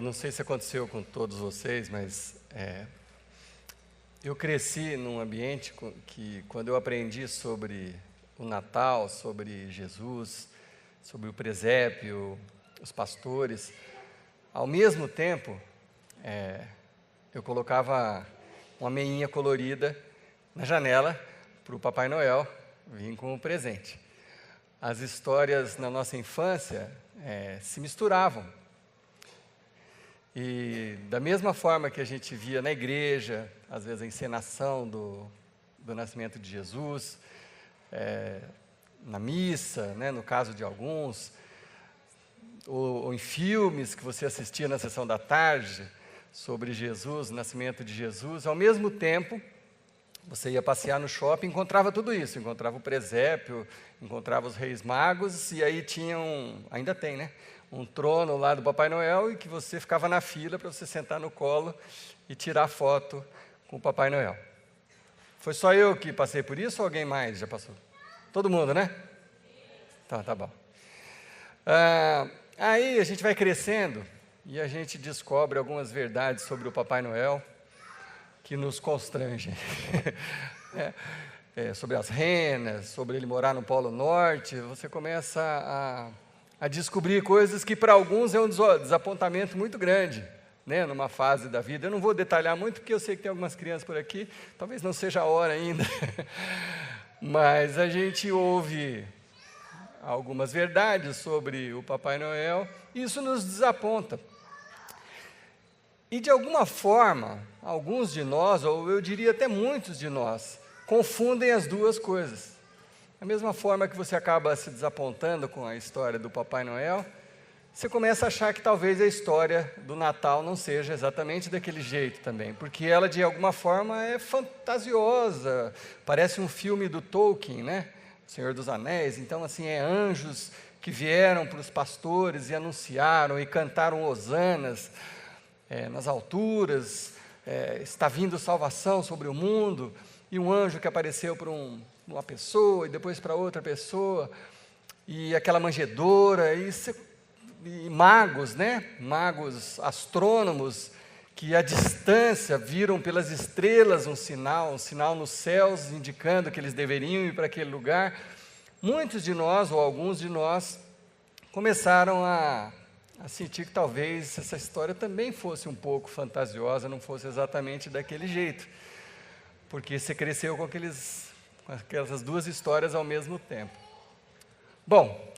não sei se aconteceu com todos vocês, mas eu cresci num ambiente que, quando eu aprendi sobre o Natal, sobre Jesus, sobre o presépio, os pastores, ao mesmo tempo, eu colocava uma meinha colorida na janela para o Papai Noel vir com o presente. As histórias na nossa infância se misturavam. E da mesma forma que a gente via na igreja, às vezes a encenação do nascimento de Jesus, na missa, né, no caso de alguns, ou em filmes que você assistia na sessão da tarde, sobre Jesus, o nascimento de Jesus, ao mesmo tempo, você ia passear no shopping e encontrava tudo isso, encontrava o presépio, encontrava os reis magos, e aí tinha ainda tem, né? Um trono lá do Papai Noel, e que você ficava na fila para você sentar no colo e tirar foto com o Papai Noel. Foi só eu que passei por isso ou alguém mais já passou? Todo mundo, né? Tá bom. Aí a gente vai crescendo e a gente descobre algumas verdades sobre o Papai Noel que nos constrangem. Sobre as renas, sobre ele morar no Polo Norte, você começa a descobrir coisas que para alguns é um desapontamento muito grande, né, numa fase da vida. Eu não vou detalhar muito, porque eu sei que tem algumas crianças por aqui, talvez não seja a hora ainda, mas a gente ouve algumas verdades sobre o Papai Noel, e isso nos desaponta. E de alguma forma, alguns de nós, ou eu diria até muitos de nós, confundem as duas coisas. Da mesma forma que você acaba se desapontando com a história do Papai Noel, você começa a achar que talvez a história do Natal não seja exatamente daquele jeito também, porque ela, de alguma forma, é fantasiosa, parece um filme do Tolkien, né? O Senhor dos Anéis. Então, assim, anjos que vieram para os pastores e anunciaram e cantaram hosanas nas alturas, está vindo salvação sobre o mundo, e um anjo que apareceu para uma pessoa e depois para outra pessoa, e aquela manjedoura, e magos, né? Magos astrônomos, que à distância viram pelas estrelas um sinal nos céus, indicando que eles deveriam ir para aquele lugar. Muitos de nós, ou alguns de nós, começaram a sentir que talvez essa história também fosse um pouco fantasiosa, não fosse exatamente daquele jeito, porque você cresceu com aquelas duas histórias ao mesmo tempo. Bom,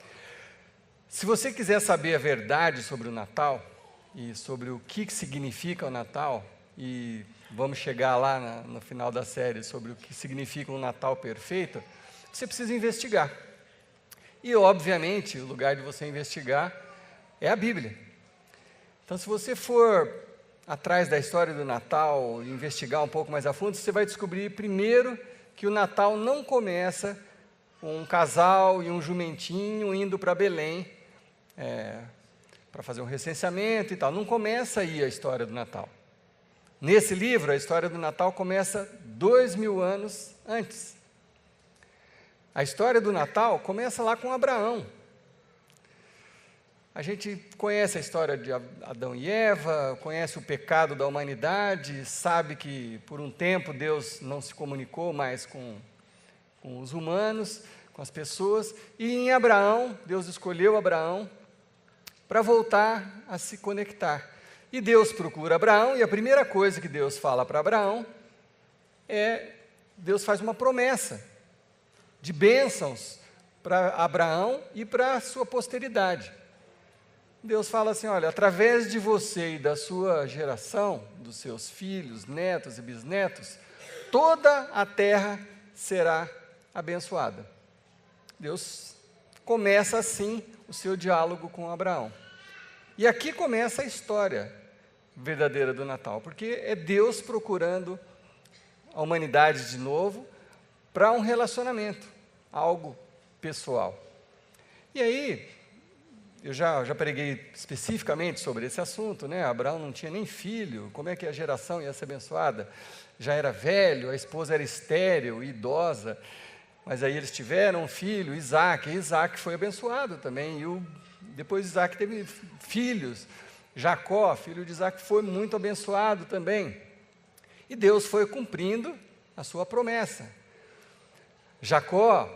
se você quiser saber a verdade sobre o Natal, e sobre o que significa o Natal, e vamos chegar lá no final da série sobre o que significa um Natal perfeito, você precisa investigar. E, obviamente, o lugar de você investigar é a Bíblia. Então, se você for atrás da história do Natal, investigar um pouco mais a fundo, você vai descobrir, primeiro, que o Natal não começa com um casal e um jumentinho indo para Belém, para fazer um recenseamento e tal. Não começa aí a história do Natal. Nesse livro, a história do Natal começa 2000 anos antes. A história do Natal começa lá com Abraão. A gente conhece a história de Adão e Eva, conhece o pecado da humanidade, sabe que por um tempo Deus não se comunicou mais com os humanos, com as pessoas, e em Abraão, Deus escolheu Abraão para voltar a se conectar. E Deus procura Abraão, e a primeira coisa que Deus fala para Abraão Deus faz uma promessa de bênçãos para Abraão e para a sua posteridade. Deus fala assim, olha, através de você e da sua geração, dos seus filhos, netos e bisnetos, toda a terra será abençoada. Deus começa assim o seu diálogo com Abraão. E aqui começa a história verdadeira do Natal, porque é Deus procurando a humanidade de novo para um relacionamento, algo pessoal. E aí, eu já preguei especificamente sobre esse assunto, né? Abraão não tinha nem filho, como é que a geração ia ser abençoada? Já era velho, a esposa era estéril, idosa, mas aí eles tiveram um filho, Isaac, e Isaac foi abençoado também, depois Isaac teve filhos, Jacó, filho de Isaac, foi muito abençoado também. E Deus foi cumprindo a sua promessa. Jacó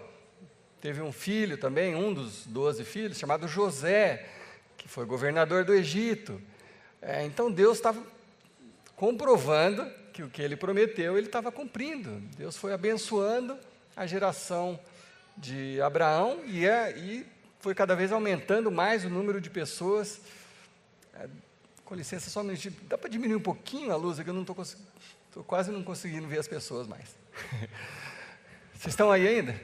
teve um filho também, um dos 12 filhos, chamado José, que foi governador do Egito. Então Deus estava comprovando que o que ele prometeu, ele estava cumprindo. Deus foi abençoando a geração de Abraão e foi cada vez aumentando mais o número de pessoas. Com licença, só um minutinho. Dá para diminuir um pouquinho a luz aqui? Eu não estou quase não conseguindo ver as pessoas mais. Vocês estão aí ainda?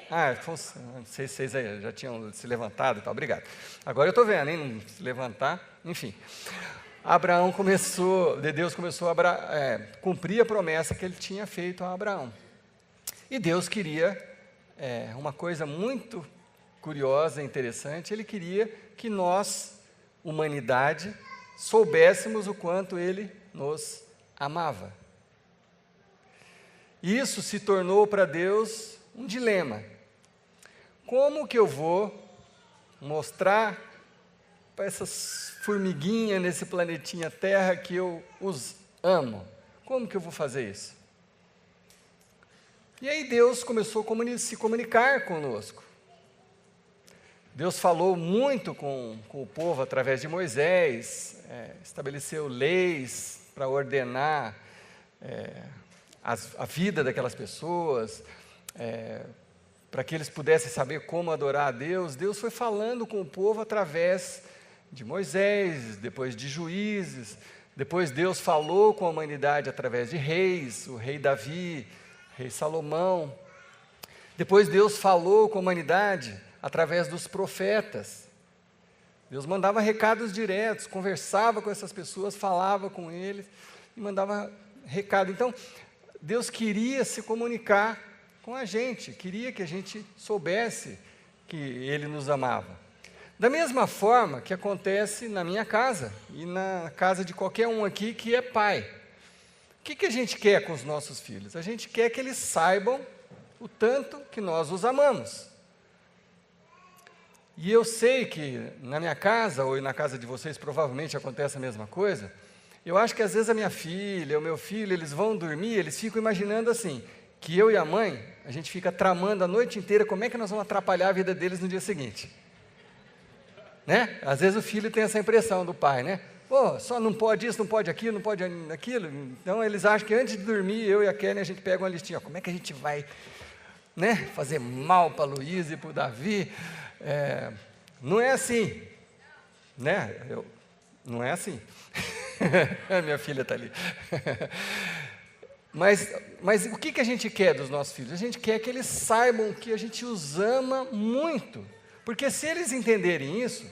Não sei se vocês aí já tinham se levantado e tal. Obrigado. Agora eu estou vendo, hein? Não se levantar. Enfim. Deus começou a cumprir a promessa que ele tinha feito a Abraão. E Deus queria uma coisa muito curiosa e interessante. Ele queria que nós, humanidade, soubéssemos o quanto Ele nos amava. Isso se tornou para Deus um dilema. Como que eu vou mostrar para essas formiguinhas nesse planetinha Terra que eu os amo? Como que eu vou fazer isso? E aí Deus começou a se comunicar conosco. Deus falou muito com o povo através de Moisés, estabeleceu leis para ordenar a vida daquelas pessoas, para que eles pudessem saber como adorar a Deus. Deus foi falando com o povo através de Moisés, depois de juízes, depois Deus falou com a humanidade através de reis, o rei Davi, rei Salomão. Depois Deus falou com a humanidade através dos profetas. Deus mandava recados diretos, conversava com essas pessoas, falava com eles e mandava recado. Então, Deus queria se comunicar com a gente, queria que a gente soubesse que Ele nos amava. Da mesma forma que acontece na minha casa e na casa de qualquer um aqui que é pai. O que a gente quer com os nossos filhos? A gente quer que eles saibam o tanto que nós os amamos. E eu sei que na minha casa, ou na casa de vocês, provavelmente acontece a mesma coisa. Eu acho que às vezes a minha filha, o meu filho, eles vão dormir, eles ficam imaginando assim, que eu e a mãe, a gente fica tramando a noite inteira como é que nós vamos atrapalhar a vida deles no dia seguinte. Né? Às vezes o filho tem essa impressão do pai, né? Só não pode isso, não pode aquilo, não pode aquilo. Então eles acham que antes de dormir, eu e a Kelly, a gente pega uma listinha, como é que a gente vai, né, fazer mal para a Luísa e para o Davi. Não é assim, né? Não é assim. Minha filha está ali. Mas o que a gente quer dos nossos filhos? A gente quer que eles saibam que a gente os ama muito. Porque se eles entenderem isso,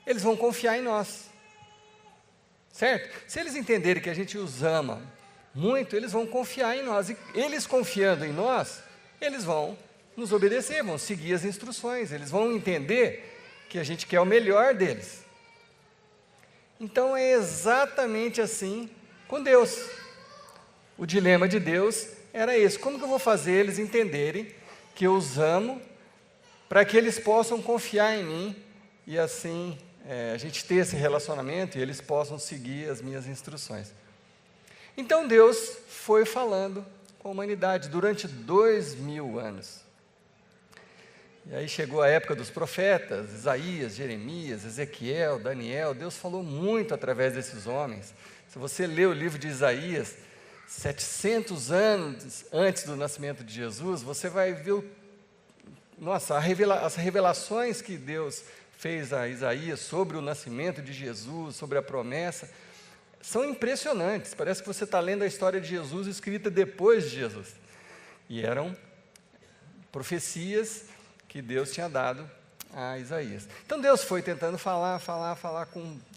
eles vão confiar em nós. Certo? Se eles entenderem que a gente os ama muito, eles vão confiar em nós. E eles confiando em nós, eles vão nos obedecer, vão seguir as instruções. Eles vão entender que a gente quer o melhor deles. Então é exatamente assim com Deus. O dilema de Deus era esse: como que eu vou fazer eles entenderem que eu os amo, para que eles possam confiar em mim e assim a gente ter esse relacionamento e eles possam seguir as minhas instruções. Então Deus foi falando com a humanidade durante 2000 anos. E aí chegou a época dos profetas, Isaías, Jeremias, Ezequiel, Daniel. Deus falou muito através desses homens. Se você ler o livro de Isaías, 700 anos antes do nascimento de Jesus, você vai ver as revelações que Deus fez a Isaías sobre o nascimento de Jesus, sobre a promessa, são impressionantes. Parece que você está lendo a história de Jesus escrita depois de Jesus. E eram profecias que Deus tinha dado a Isaías. Então Deus foi tentando falar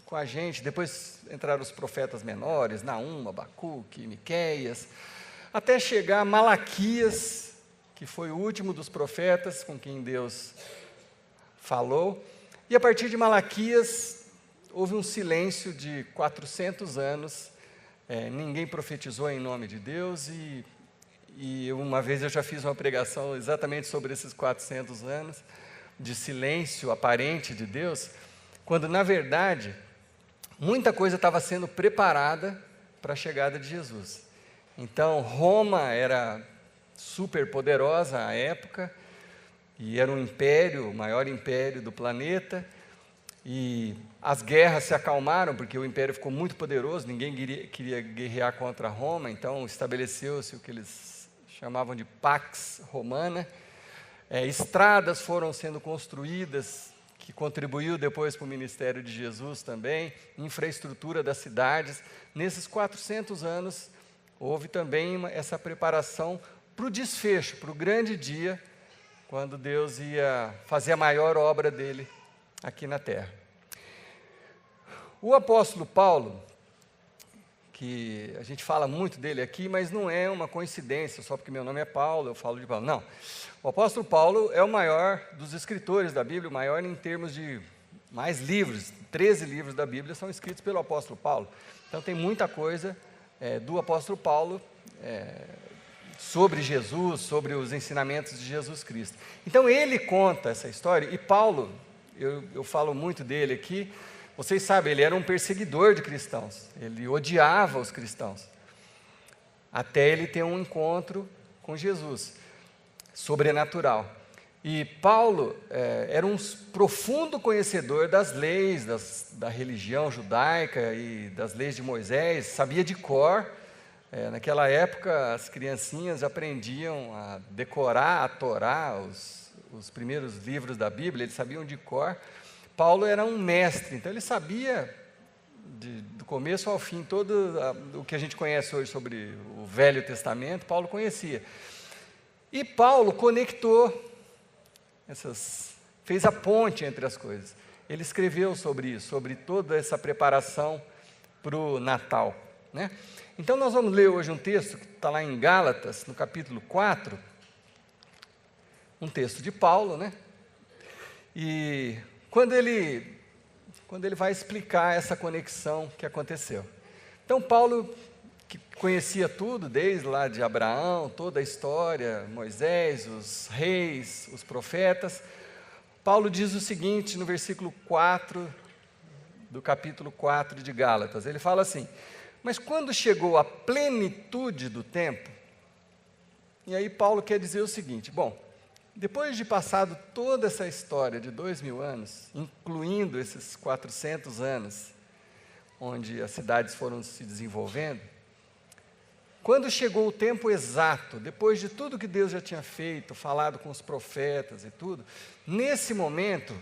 com a gente. Depois entraram os profetas menores, Naum, Abacuque, Miqueias, até chegar a Malaquias, que foi o último dos profetas com quem Deus falou. E a partir de Malaquias, houve um silêncio de 400 anos, ninguém profetizou em nome de Deus, e uma vez eu já fiz uma pregação exatamente sobre esses 400 anos de silêncio aparente de Deus, quando, na verdade, muita coisa estava sendo preparada para a chegada de Jesus. Então, Roma era super poderosa à época, e era um império, o maior império do planeta, e as guerras se acalmaram, porque o império ficou muito poderoso, ninguém queria guerrear contra Roma, então estabeleceu-se o que eles chamavam de Pax Romana. Estradas foram sendo construídas, que contribuiu depois para o ministério de Jesus também, infraestrutura das cidades. Nesses 400 anos, houve também essa preparação para o desfecho, para o grande dia, quando Deus ia fazer a maior obra dele aqui na terra. O apóstolo Paulo, que a gente fala muito dele aqui, mas não é uma coincidência, só porque meu nome é Paulo, eu falo de Paulo. Não, o apóstolo Paulo é o maior dos escritores da Bíblia, o maior em termos de mais livros, 13 livros da Bíblia são escritos pelo apóstolo Paulo. Então tem muita coisa do apóstolo Paulo sobre Jesus, sobre os ensinamentos de Jesus Cristo. Então ele conta essa história, e Paulo, eu falo muito dele aqui, vocês sabem, ele era um perseguidor de cristãos, ele odiava os cristãos, até ele ter um encontro com Jesus, sobrenatural. E Paulo era um profundo conhecedor das leis, da religião judaica e das leis de Moisés, sabia de cor. Naquela época, as criancinhas aprendiam a decorar a Torá, os primeiros livros da Bíblia, eles sabiam de cor. Paulo era um mestre, então ele sabia, do começo ao fim, todo o que a gente conhece hoje sobre o Velho Testamento, Paulo conhecia. E Paulo conectou fez a ponte entre as coisas. Ele escreveu sobre isso, sobre toda essa preparação para o Natal, né? Então nós vamos ler hoje um texto que está lá em Gálatas, no capítulo 4, um texto de Paulo, né? E quando ele vai explicar essa conexão que aconteceu. Então Paulo, que conhecia tudo, desde lá de Abraão, toda a história, Moisés, os reis, os profetas, Paulo diz o seguinte no versículo 4 do capítulo 4 de Gálatas, ele fala assim: mas quando chegou a plenitude do tempo, e aí Paulo quer dizer o seguinte, bom, depois de passado toda essa história de 2000 anos, incluindo esses 400 anos, onde as cidades foram se desenvolvendo, quando chegou o tempo exato, depois de tudo que Deus já tinha feito, falado com os profetas e tudo, nesse momento,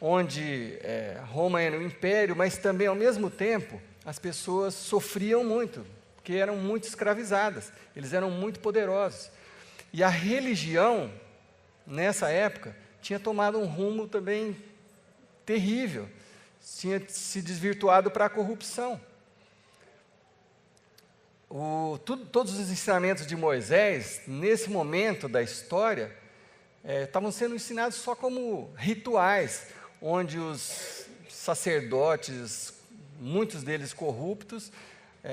onde Roma era um império, mas também ao mesmo tempo, as pessoas sofriam muito, porque eram muito escravizadas, eles eram muito poderosos. E a religião, nessa época, tinha tomado um rumo também terrível, tinha se desvirtuado para a corrupção. Todos os ensinamentos de Moisés, nesse momento da história, estavam sendo ensinados só como rituais, onde os sacerdotes, muitos deles corruptos,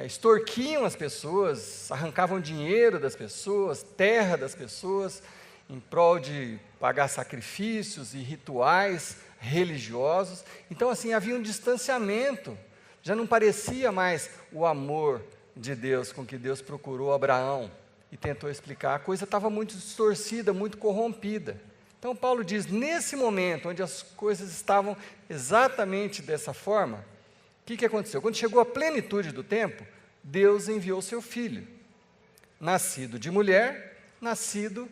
extorquiam as pessoas, arrancavam dinheiro das pessoas, terra das pessoas, em prol de pagar sacrifícios e rituais religiosos. Então, assim, havia um distanciamento, já não parecia mais o amor de Deus com que Deus procurou Abraão e tentou explicar. A coisa estava muito distorcida, muito corrompida. Então, Paulo diz, nesse momento, onde as coisas estavam exatamente dessa forma, o que aconteceu? Quando chegou a plenitude do tempo, Deus enviou seu filho, nascido de mulher, nascido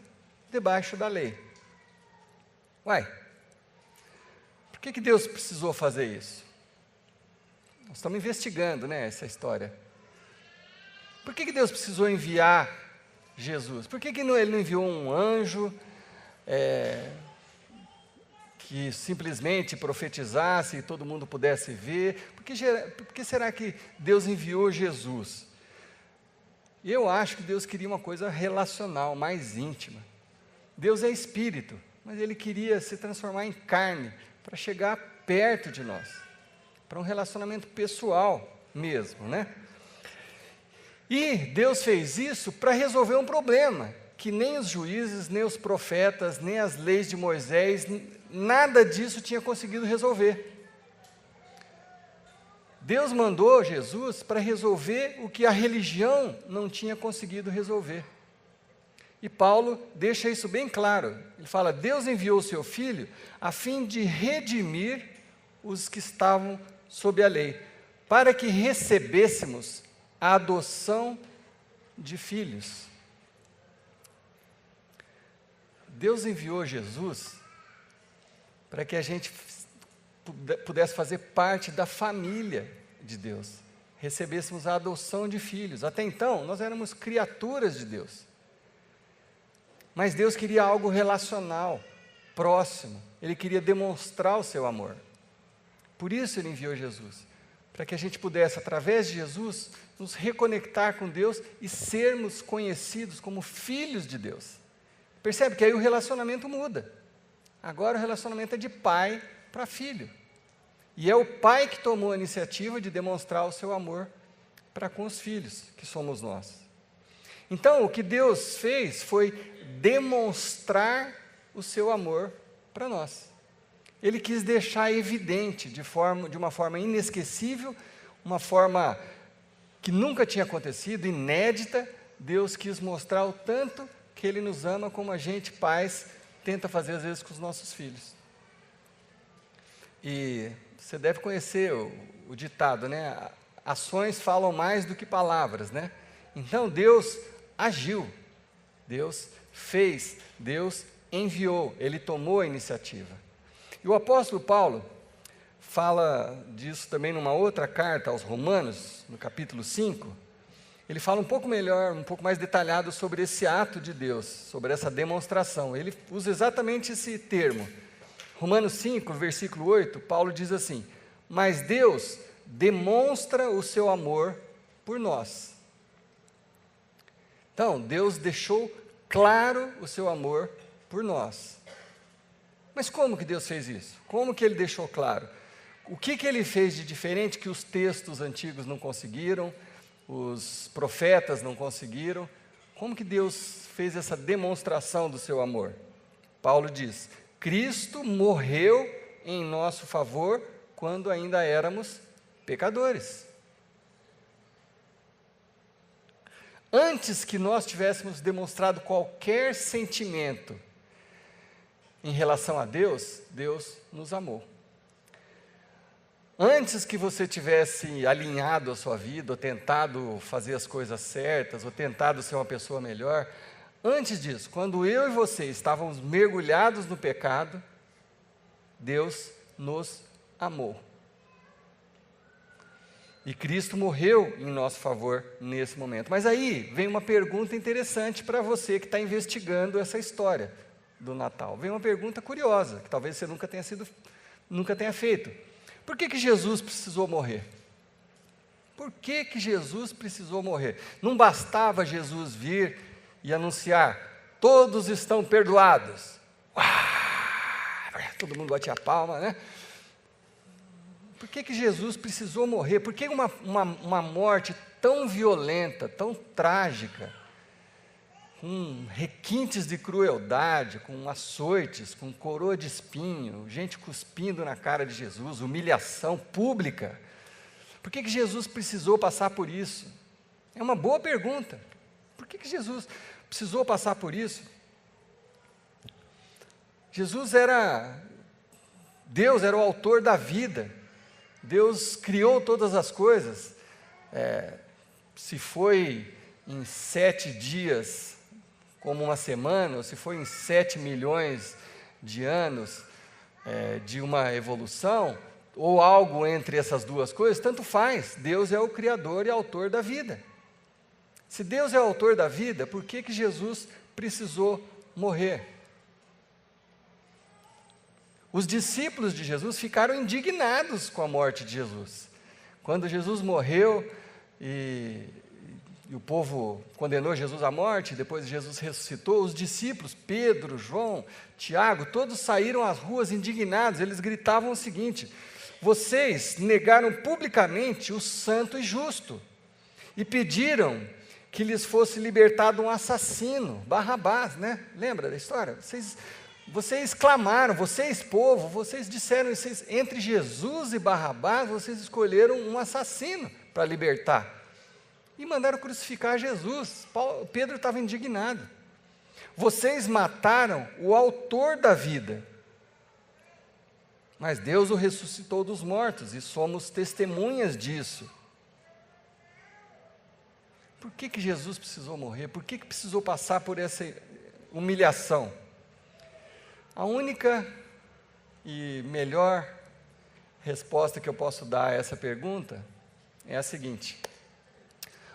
debaixo da lei. Uai, por que Deus precisou fazer isso? Nós estamos investigando, né, essa história. Por que Deus precisou enviar Jesus? Por que Ele não enviou um anjo que simplesmente profetizasse e todo mundo pudesse ver? Por que será que Deus enviou Jesus? Eu acho que Deus queria uma coisa relacional, mais íntima. Deus é espírito, mas Ele queria se transformar em carne para chegar perto de nós, para um relacionamento pessoal mesmo, né? E Deus fez isso para resolver um problema, que nem os juízes, nem os profetas, nem as leis de Moisés, nada disso tinha conseguido resolver. Deus mandou Jesus para resolver o que a religião não tinha conseguido resolver. E Paulo deixa isso bem claro. Ele fala: Deus enviou o seu Filho a fim de redimir os que estavam sob a lei, para que recebêssemos a adoção de filhos. Deus enviou Jesus para que a gente pudesse fazer parte da família de Deus, recebêssemos a adoção de filhos. Até então, nós éramos criaturas de Deus. Mas Deus queria algo relacional, próximo. Ele queria demonstrar o seu amor. Por isso Ele enviou Jesus, para que a gente pudesse, através de Jesus, nos reconectar com Deus e sermos conhecidos como filhos de Deus. Percebe que aí o relacionamento muda. Agora o relacionamento é de pai para filho. E é o pai que tomou a iniciativa de demonstrar o seu amor para com os filhos, que somos nós. Então, o que Deus fez foi demonstrar o seu amor para nós. Ele quis deixar evidente, de uma forma inesquecível, uma forma que nunca tinha acontecido, inédita. Deus quis mostrar o tanto que Ele nos ama, como a gente, pais, tenta fazer às vezes com os nossos filhos. E você deve conhecer o ditado, né? Ações falam mais do que palavras, né? Então Deus agiu, Deus fez, Deus enviou, Ele tomou a iniciativa. E o apóstolo Paulo fala disso também numa outra carta aos Romanos, no capítulo 5. Ele fala um pouco melhor, um pouco mais detalhado sobre esse ato de Deus, sobre essa demonstração. Ele usa exatamente esse termo. Romanos 5, versículo 8, Paulo diz assim: mas Deus demonstra o seu amor por nós. Então, Deus deixou claro o seu amor por nós. Mas como que Deus fez isso? Como que Ele deixou claro? O que Ele fez de diferente que os textos antigos não conseguiram, os profetas não conseguiram? Como que Deus fez essa demonstração do seu amor? Paulo diz: Cristo morreu em nosso favor quando ainda éramos pecadores. Antes que nós tivéssemos demonstrado qualquer sentimento em relação a Deus, Deus nos amou. Antes que você tivesse alinhado a sua vida, ou tentado fazer as coisas certas, ou tentado ser uma pessoa melhor, antes disso, quando eu e você estávamos mergulhados no pecado, Deus nos amou. E Cristo morreu em nosso favor nesse momento. Mas aí vem uma pergunta interessante para você que está investigando essa história do Natal. Vem uma pergunta curiosa, que talvez você nunca tenha feito. Por que Jesus precisou morrer? Por que Jesus precisou morrer? Não bastava Jesus vir e anunciar: todos estão perdoados. Todo mundo batia a palma, né? Por que Jesus precisou morrer? Por que uma morte tão violenta, tão trágica, com requintes de crueldade, com açoites, com coroa de espinho, gente cuspindo na cara de Jesus, humilhação pública? Por que Jesus precisou passar por isso? É uma boa pergunta. Por que Jesus precisou passar por isso? Deus era o autor da vida. Deus criou todas as coisas. Se foi em 7 dias, como uma semana, ou se foi em 7 milhões de anos de uma evolução, ou algo entre essas duas coisas, tanto faz. Deus é o Criador e autor da vida. Se Deus é o autor da vida, por que Jesus precisou morrer? Os discípulos de Jesus ficaram indignados com a morte de Jesus. Quando Jesus morreu e o povo condenou Jesus à morte, depois Jesus ressuscitou, os discípulos, Pedro, João, Tiago, todos saíram às ruas indignados. Eles gritavam o seguinte: vocês negaram publicamente o santo e justo e pediram que lhes fosse libertado um assassino, Barrabás, né? Lembra da história? Vocês Vocês clamaram, vocês povo, vocês disseram, entre Jesus e Barrabás, vocês escolheram um assassino para libertar. E mandaram crucificar Jesus. Pedro estava indignado. Vocês mataram o autor da vida. Mas Deus o ressuscitou dos mortos e somos testemunhas disso. Por que Jesus precisou morrer? Por que precisou passar por essa humilhação? A única e melhor resposta que eu posso dar a essa pergunta é a seguinte: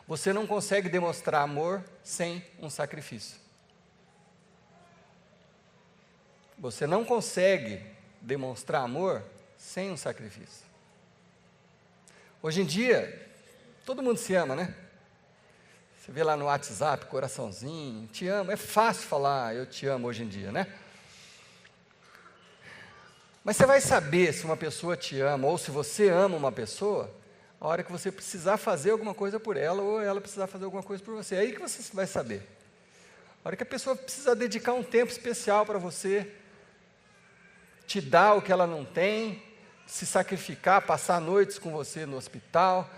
você não consegue demonstrar amor sem um sacrifício. Você não consegue demonstrar amor sem um sacrifício. Hoje em dia, todo mundo se ama, né? Você vê lá no WhatsApp, coraçãozinho, te amo. É fácil falar eu te amo hoje em dia, né? Mas você vai saber se uma pessoa te ama ou se você ama uma pessoa a hora que você precisar fazer alguma coisa por ela ou ela precisar fazer alguma coisa por você. É aí que você vai saber. A hora que a pessoa precisa dedicar um tempo especial para você, te dar o que ela não tem, se sacrificar, passar noites com você no hospital,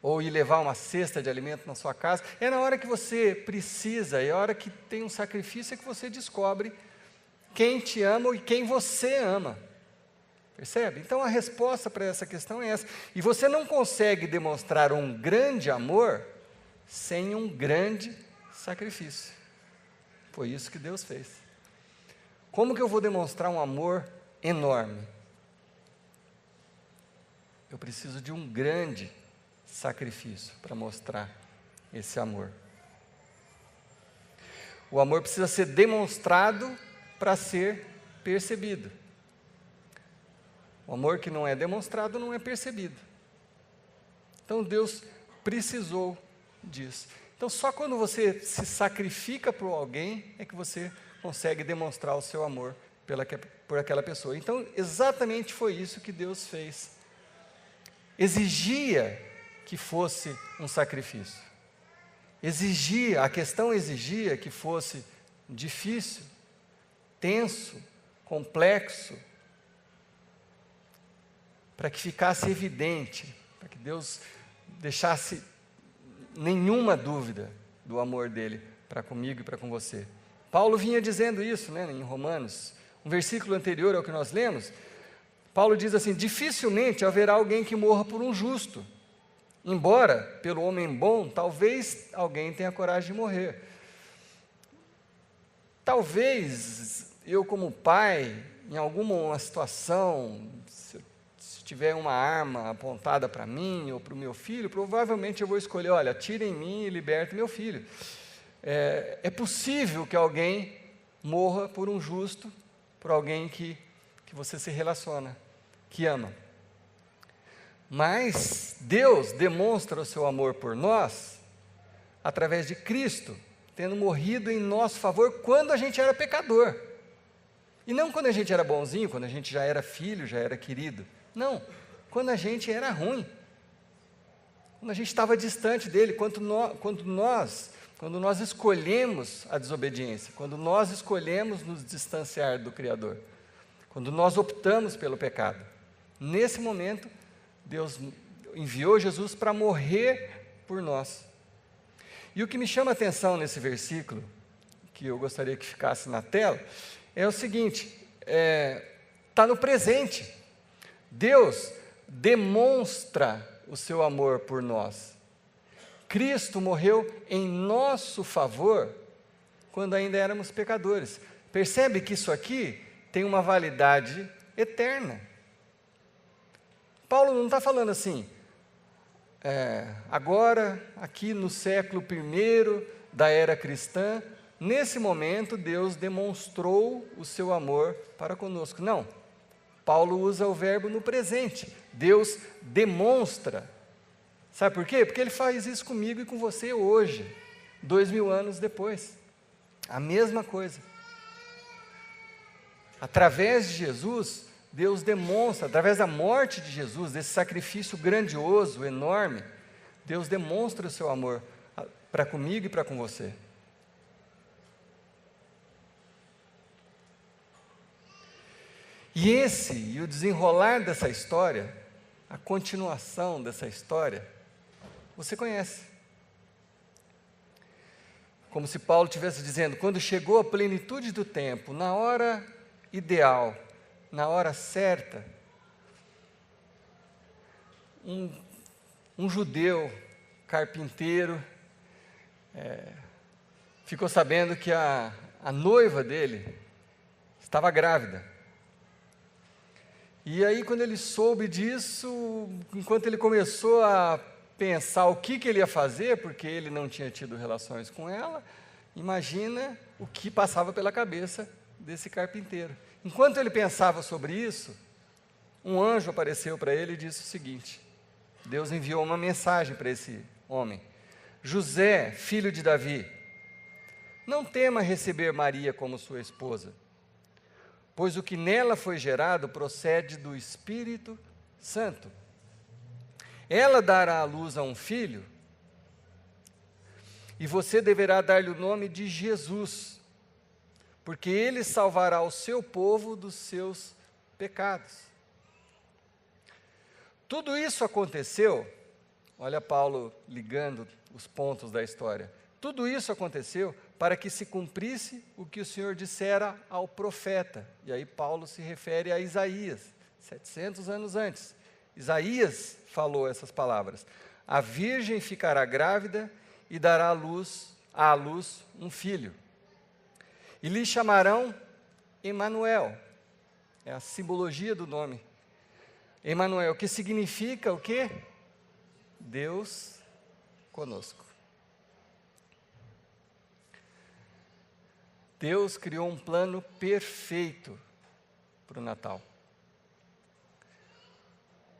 ou ir levar uma cesta de alimento na sua casa. É na hora que você precisa, é a hora que tem um sacrifício, é que você descobre quem te ama e quem você ama. Percebe? Então a resposta para essa questão é essa. E você não consegue demonstrar um grande amor sem um grande sacrifício. Foi isso que Deus fez. Como que eu vou demonstrar um amor enorme? Eu preciso de um grande sacrifício para mostrar esse amor. O amor precisa ser demonstrado para ser percebido. O amor que não é demonstrado não é percebido. Então Deus precisou disso. Então só quando você se sacrifica por alguém é que você consegue demonstrar o seu amor por aquela pessoa. Então exatamente foi isso que Deus fez. Exigia que fosse um sacrifício. A questão exigia que fosse difícil, tenso, complexo, para que ficasse evidente, para que Deus deixasse nenhuma dúvida do amor dele para comigo e para com você. Paulo vinha dizendo isso, né, em Romanos, um versículo anterior ao que nós lemos. Paulo diz assim: dificilmente haverá alguém que morra por um justo, embora pelo homem bom, talvez alguém tenha coragem de morrer. Talvez eu, como pai, em alguma situação, se tiver uma arma apontada para mim ou para o meu filho, provavelmente eu vou escolher: olha, atire em mim e liberte meu filho. É possível que alguém morra por um justo, por alguém que você se relaciona, que ama. Mas Deus demonstra o seu amor por nós através de Cristo, tendo morrido em nosso favor quando a gente era pecador. E não quando a gente era bonzinho, quando a gente já era filho, já era querido. Não, quando a gente era ruim. Quando a gente estava distante dele, quando nós escolhemos a desobediência, quando nós escolhemos nos distanciar do Criador, quando nós optamos pelo pecado. Nesse momento, Deus enviou Jesus para morrer por nós. E o que me chama a atenção nesse versículo, que eu gostaria que ficasse na tela, é o seguinte: está no presente. Deus demonstra o seu amor por nós. Cristo morreu em nosso favor quando ainda éramos pecadores. Percebe que isso aqui tem uma validade eterna. Paulo não está falando assim, agora, aqui no século I da era cristã, nesse momento Deus demonstrou o seu amor para conosco. Não, Paulo usa o verbo no presente. Deus demonstra. Sabe por quê? Porque Ele faz isso comigo e com você hoje, 2000 anos depois. A mesma coisa. Através de Jesus, Deus demonstra, através da morte de Jesus, desse sacrifício grandioso, enorme, Deus demonstra o seu amor para comigo e para com você. E o desenrolar dessa história, a continuação dessa história, você conhece. Como se Paulo estivesse dizendo, quando chegou a plenitude do tempo, na hora ideal, na hora certa, um judeu, carpinteiro, ficou sabendo que a noiva dele estava grávida. E aí, quando ele soube disso, enquanto ele começou a pensar o que ele ia fazer, porque ele não tinha tido relações com ela, imagina o que passava pela cabeça desse carpinteiro. Enquanto ele pensava sobre isso, um anjo apareceu para ele e disse o seguinte: Deus enviou uma mensagem para esse homem: José, filho de Davi, não tema receber Maria como sua esposa, pois o que nela foi gerado procede do Espírito Santo. Ela dará à luz a um filho, e você deverá dar-lhe o nome de Jesus, porque ele salvará o seu povo dos seus pecados. Tudo isso aconteceu, olha Paulo ligando os pontos da história, tudo isso aconteceu para que se cumprisse o que o Senhor dissera ao profeta. E aí Paulo se refere a Isaías, 700 anos antes. Isaías falou essas palavras: a virgem ficará grávida e dará à luz um filho. E lhe chamarão Emanuel, é a simbologia do nome. Emanuel, que significa o quê? Deus conosco. Deus criou um plano perfeito para o Natal.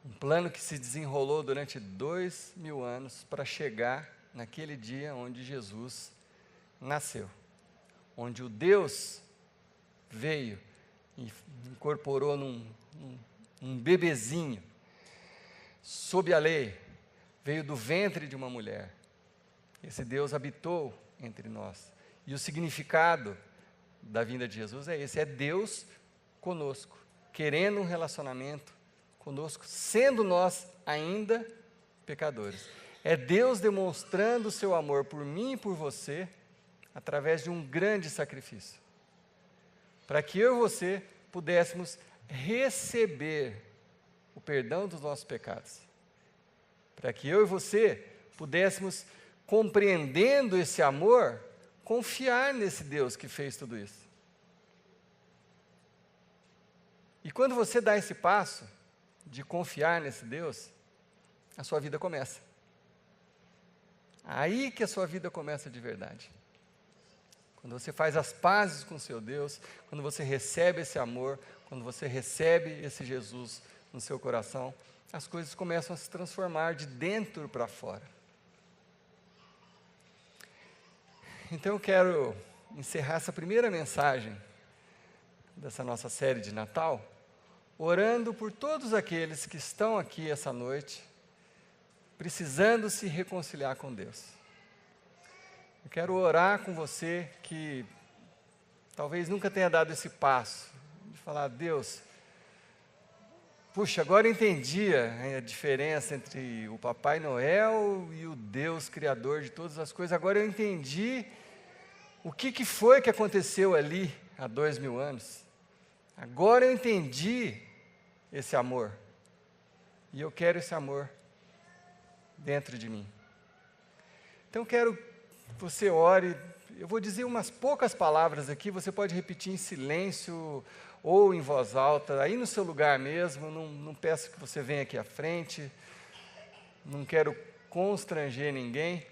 Um plano que se desenrolou durante 2000 anos para chegar naquele dia onde Jesus nasceu. Onde o Deus veio e incorporou num bebezinho, sob a lei, veio do ventre de uma mulher. Esse Deus habitou entre nós. E o significado da vinda de Jesus é esse: é Deus conosco, querendo um relacionamento conosco, sendo nós ainda pecadores. É Deus demonstrando o seu amor por mim e por você, através de um grande sacrifício, para que eu e você pudéssemos receber o perdão dos nossos pecados, para que eu e você pudéssemos, compreendendo esse amor, confiar nesse Deus que fez tudo isso. E quando você dá esse passo de confiar nesse Deus, a sua vida começa. Aí que a sua vida começa de verdade. Quando você faz as pazes com o seu Deus, quando você recebe esse amor, quando você recebe esse Jesus no seu coração, as coisas começam a se transformar de dentro para fora. Então eu quero encerrar essa primeira mensagem dessa nossa série de Natal, orando por todos aqueles que estão aqui essa noite, precisando se reconciliar com Deus. Eu quero orar com você que talvez nunca tenha dado esse passo, de falar: Deus, puxa, agora eu entendi a diferença entre o Papai Noel e o Deus Criador de todas as coisas. Agora eu entendi o que foi que aconteceu ali há 2000 anos. Agora eu entendi esse amor. E eu quero esse amor dentro de mim. Então eu quero que você ore. Eu vou dizer umas poucas palavras aqui, você pode repetir em silêncio ou em voz alta, aí no seu lugar mesmo. Não peço que você venha aqui à frente, não quero constranger ninguém,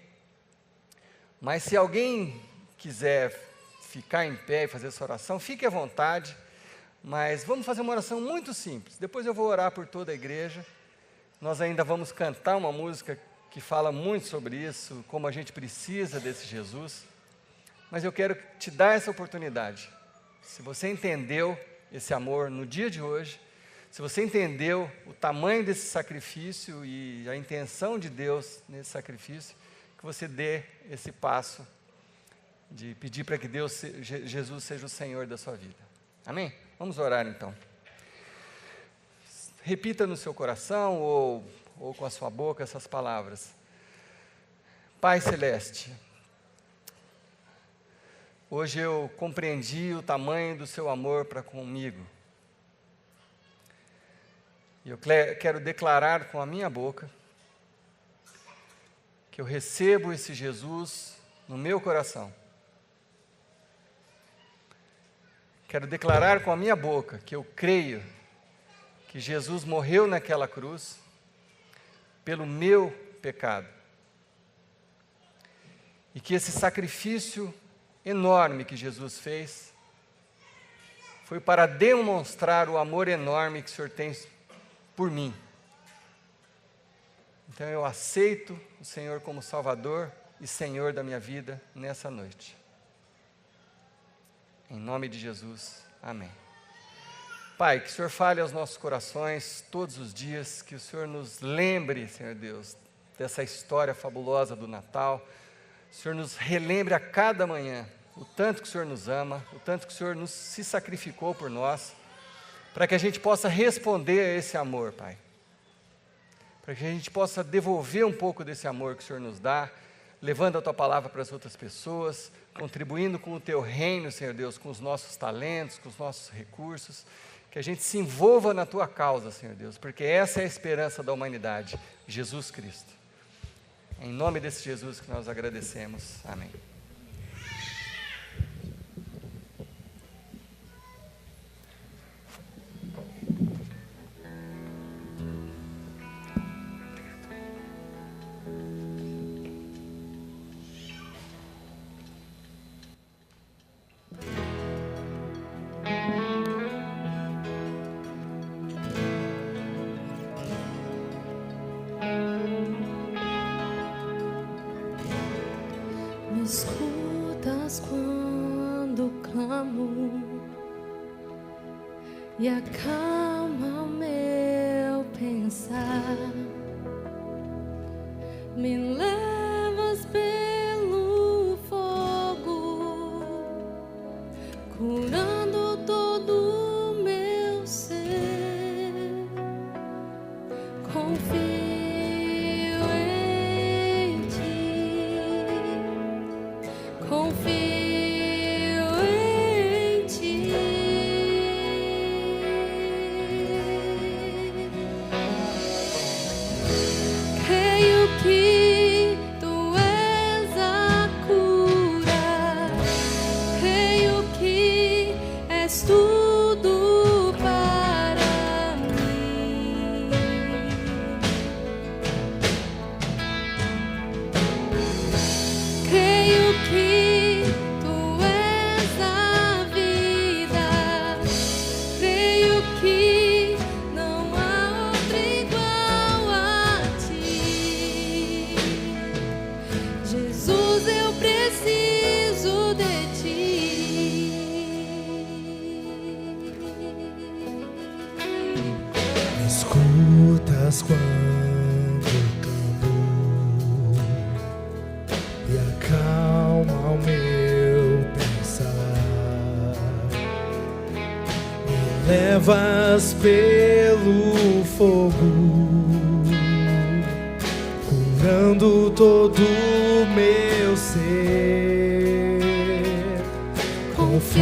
mas se alguém quiser ficar em pé e fazer essa oração, fique à vontade, mas vamos fazer uma oração muito simples. Depois eu vou orar por toda a igreja, nós ainda vamos cantar uma música que fala muito sobre isso, como a gente precisa desse Jesus, mas eu quero te dar essa oportunidade. Se você entendeu esse amor no dia de hoje, se você entendeu o tamanho desse sacrifício e a intenção de Deus nesse sacrifício, que você dê esse passo de pedir para que Jesus seja o Senhor da sua vida. Amém? Vamos orar então. repita no seu coração ou com a sua boca essas palavras. Pai Celeste, hoje eu compreendi o tamanho do seu amor para comigo. E eu quero declarar com a minha boca que eu recebo esse Jesus no meu coração. Quero declarar com a minha boca que eu creio que Jesus morreu naquela cruz pelo meu pecado. E que esse sacrifício enorme que Jesus fez foi para demonstrar o amor enorme que o Senhor tem por mim. Então eu aceito o Senhor como Salvador e Senhor da minha vida nessa noite. Em nome de Jesus, amém. Pai, que o Senhor fale aos nossos corações todos os dias, que o Senhor nos lembre, Senhor Deus, dessa história fabulosa do Natal. O Senhor nos relembre a cada manhã o tanto que o Senhor nos ama, o tanto que o Senhor se sacrificou por nós, para que a gente possa responder a esse amor, Pai. Para que a gente possa devolver um pouco desse amor que o Senhor nos dá, levando a Tua palavra para as outras pessoas, contribuindo com o Teu reino, Senhor Deus, com os nossos talentos, com os nossos recursos, que a gente se envolva na Tua causa, Senhor Deus, porque essa é a esperança da humanidade, Jesus Cristo. Em nome desse Jesus que nós agradecemos. Amém. Me escutas quando clamo e acalma o meu pensar. Me levas pelo fogo, curando todo o meu ser. Confio em Ti. Creio que Tu és a cura, creio que és tudo para mim. Creio que Tu és a vida, creio que não há outro igual a Ti. Jesus, eu preciso de Ti. Me escutas quando clamo e acalma o meu pensar. Me levas pelo fogo, curando todo o meu ser. Confio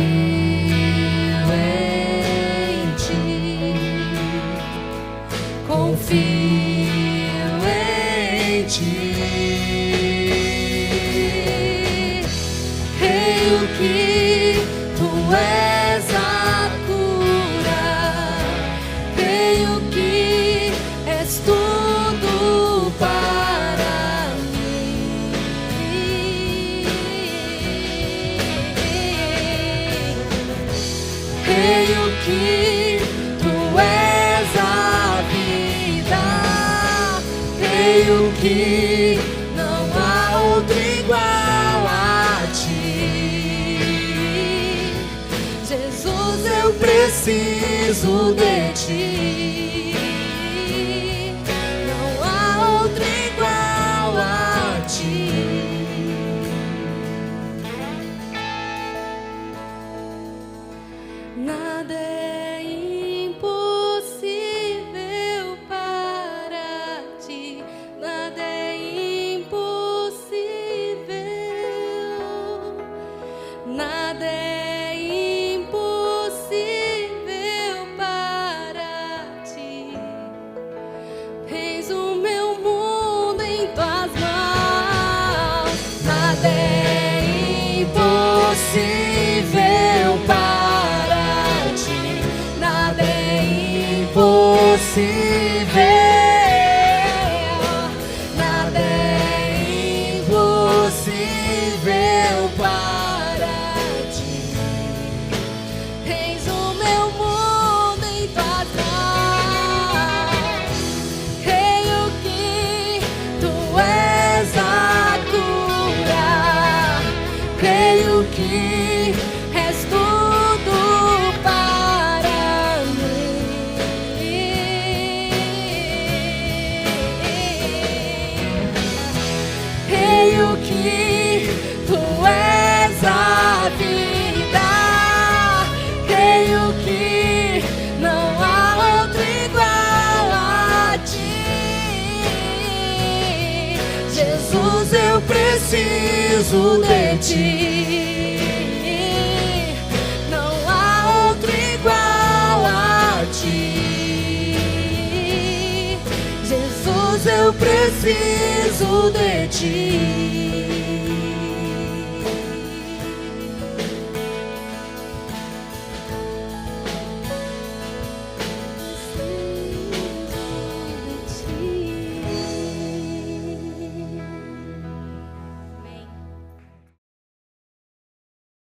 em Ti, confio em Ti. Creio que Tu és a cura, creio que és tudo para mim. Creio que Tu és a vida, creio que não há outro igual a Ti. Jesus, eu preciso de Ti. Não há outro igual a Ti. Nada é impossível impossível para ti, nada é impossível, nada é impossível para ti. Eis o meu mundo em tuas mãos, creio que tu és a cura, creio que és tudo para mim. Creio que tu és a vida, creio que não há outro igual a ti. Jesus, eu preciso de ti, não há outro igual a ti. Jesus, eu preciso de ti.